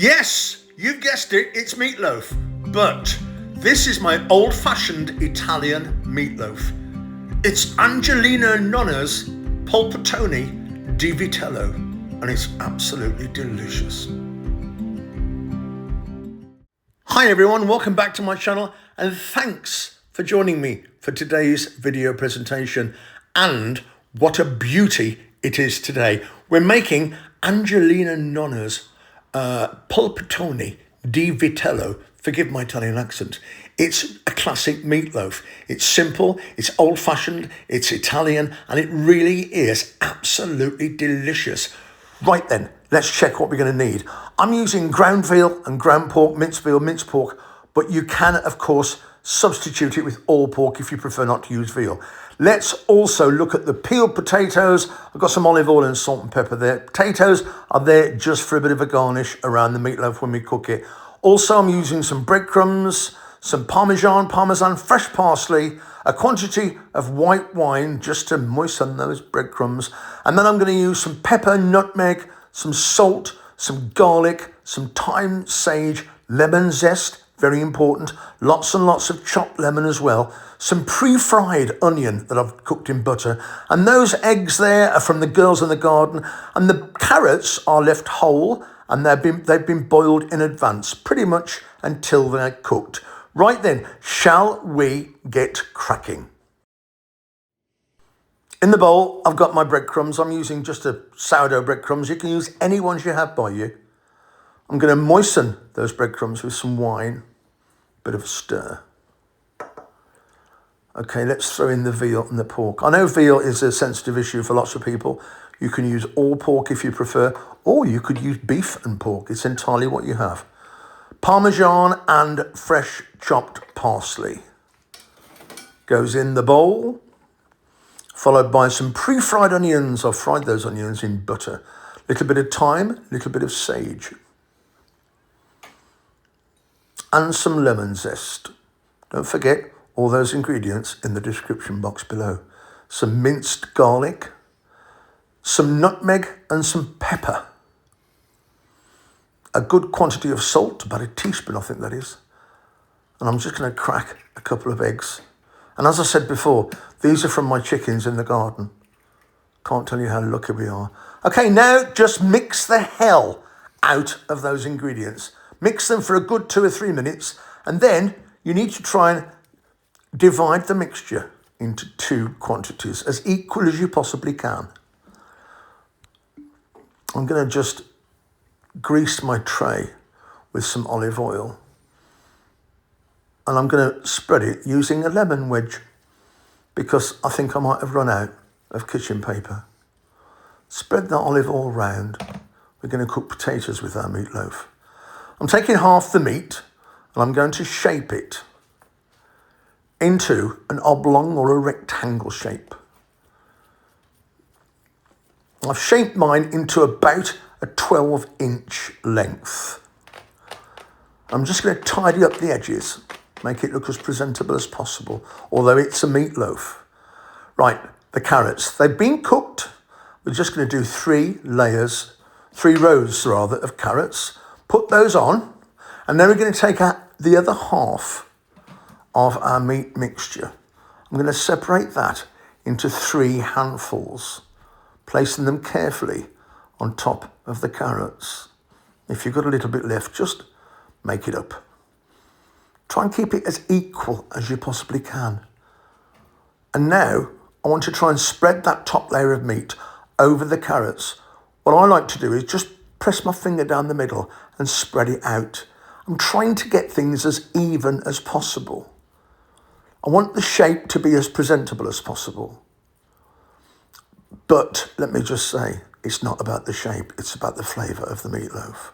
Yes, you've guessed it, it's meatloaf. But this is my old-fashioned Italian meatloaf. It's Angelina and Nonna's Polpettone di Vitello, and it's absolutely delicious. Hi everyone, welcome back to my channel, and thanks for joining me for today's video presentation. And what a beauty it is today. We're making Angelina and Nonna's Polpettone di Vitello. Forgive my Italian accent. It's a classic meatloaf. It's simple, it's old-fashioned, it's Italian, and it really is absolutely delicious. Right then, let's check what we're going to need. I'm using ground veal and ground pork, minced veal, minced pork, but you can, of course, substitute it with all pork if you prefer not to use veal. Let's also look at the peeled potatoes. I've got some olive oil and salt and pepper there. Potatoes are there just for a bit of a garnish around the meatloaf when we cook it. Also, I'm using some breadcrumbs, some Parmesan, fresh parsley, a quantity of white wine just to moisten those breadcrumbs. And then I'm going to use some pepper, nutmeg, some salt, some garlic, some thyme, sage, lemon zest, very important, lots and lots of chopped lemon as well, some pre-fried onion that I've cooked in butter, and those eggs there are from the girls in the garden, and the carrots are left whole, and they've been boiled in advance, pretty much until they're cooked. Right then, shall we get cracking? In the bowl, I've got my breadcrumbs. I'm using just a sourdough breadcrumbs. You can use any ones you have by you. I'm going to moisten those breadcrumbs with some wine, bit of a stir. Okay, let's throw in the veal and the pork. I know veal is a sensitive issue for lots of people. You can use all pork if you prefer, or you could use beef and pork. It's entirely what you have. Parmesan and fresh chopped parsley goes in the bowl, followed by some pre-fried onions. I've fried those onions in butter. Little bit of thyme, little bit of sage, and some lemon zest. Don't forget all those ingredients in the description box below. Some minced garlic, some nutmeg and some pepper. A good quantity of salt, about a teaspoon I think that is. And I'm just going to crack a couple of eggs. And as I said before, these are from my chickens in the garden. Can't tell you how lucky we are. Okay, now just mix the hell out of those ingredients. Mix them for a good 2 or 3 minutes, and then you need to try and divide the mixture into 2 quantities, as equal as you possibly can. I'm going to just grease my tray with some olive oil, and I'm going to spread it using a lemon wedge, because I think I might have run out of kitchen paper. Spread that olive oil round. We're going to cook potatoes with our meatloaf. I'm taking half the meat and I'm going to shape it into an oblong or a rectangle shape. I've shaped mine into about a 12-inch length. I'm just going to tidy up the edges, make it look as presentable as possible, although it's a meatloaf. Right, the carrots, they've been cooked. We're just going to do 3 rows of carrots. Put those on, and then we're going to take out the other half of our meat mixture. I'm going to separate that into 3 handfuls, placing them carefully on top of the carrots. If you've got a little bit left, just make it up. Try and keep it as equal as you possibly can. And now I want to try and spread that top layer of meat over the carrots. What I like to do is just press my finger down the middle and spread it out. I'm trying to get things as even as possible. I want the shape to be as presentable as possible. But let me just say, it's not about the shape, it's about the flavour of the meatloaf.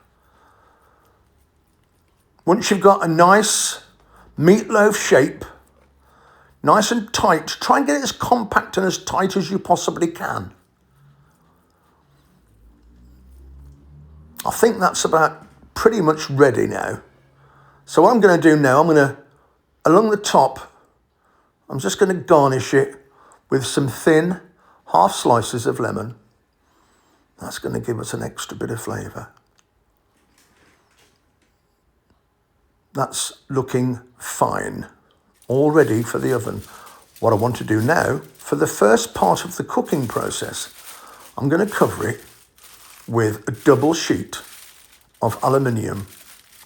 Once you've got a nice meatloaf shape, nice and tight, try and get it as compact and as tight as you possibly can. I think that's about pretty much ready now. So what I'm going to do now, along the top, I'm just going to garnish it with some thin half slices of lemon. That's going to give us an extra bit of flavour. That's looking fine. All ready for the oven. What I want to do now, for the first part of the cooking process, I'm going to cover it with a double sheet of aluminium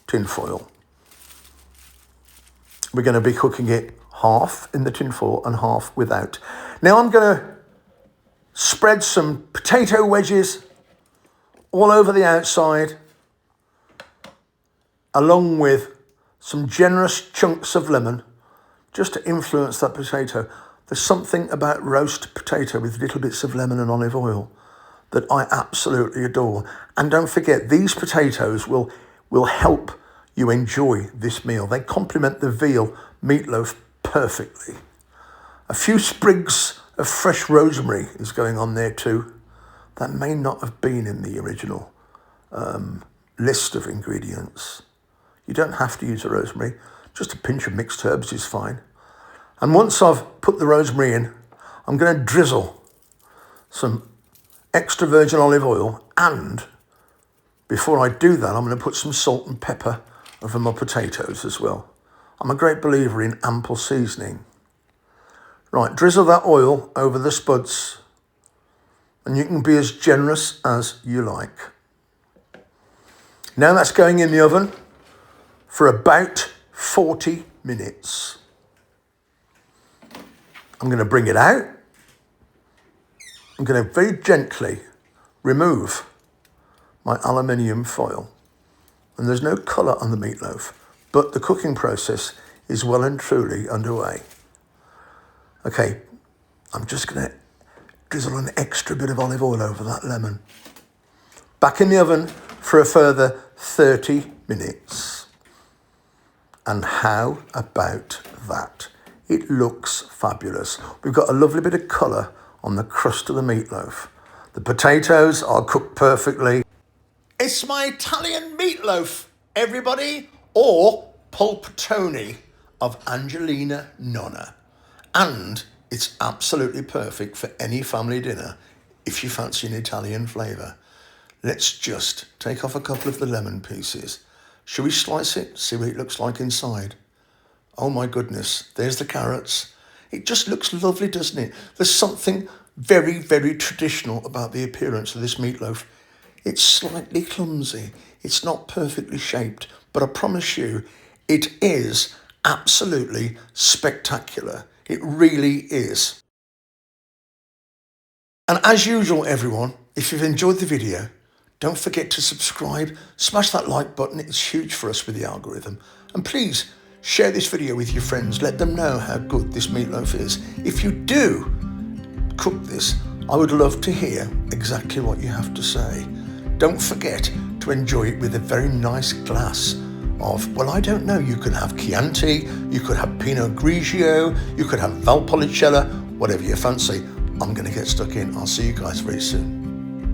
tin foil. We're going to be cooking it half in the tin foil and half without. Now I'm going to spread some potato wedges all over the outside, along with some generous chunks of lemon, just to influence that potato. There's something about roast potato with little bits of lemon and olive oil that I absolutely adore. And don't forget, these potatoes will help you enjoy this meal. They complement the veal meatloaf perfectly. A few sprigs of fresh rosemary is going on there too. That may not have been in the original list of ingredients. You don't have to use the rosemary. Just a pinch of mixed herbs is fine. And once I've put the rosemary in, I'm going to drizzle some extra virgin olive oil, and before I do that, I'm going to put some salt and pepper over my potatoes as well. I'm a great believer in ample seasoning. Right, drizzle that oil over the spuds, and you can be as generous as you like. Now that's going in the oven for about 40 minutes. I'm going to bring it out. I'm going to very gently remove my aluminium foil. And there's no colour on the meatloaf, but the cooking process is well and truly underway. Okay, I'm just going to drizzle an extra bit of olive oil over that lemon. Back in the oven for a further 30 minutes. And how about that? It looks fabulous. We've got a lovely bit of colour on the crust of the meatloaf. The potatoes are cooked perfectly. It's my Italian meatloaf, everybody, or polpettone of Angelina, Nonna. And it's absolutely perfect for any family dinner if you fancy an Italian flavour. Let's just take off a couple of the lemon pieces. Shall we slice it, see what it looks like inside? Oh my goodness, there's the carrots. It just looks lovely, doesn't it? There's something very, very traditional about the appearance of this meatloaf. It's slightly clumsy. It's not perfectly shaped, but I promise you, it is absolutely spectacular. It really is. And as usual, everyone, if you've enjoyed the video, don't forget to subscribe, smash that like button. It's huge for us with the algorithm. And please share this video with your friends. Let them know how good this meatloaf is. If you do cook this, I would love to hear exactly what you have to say. Don't forget to enjoy it with a very nice glass of, well, I don't know, you could have Chianti, you could have Pinot Grigio, you could have Valpolicella, whatever you fancy. I'm going to get stuck in. I'll see you guys very soon.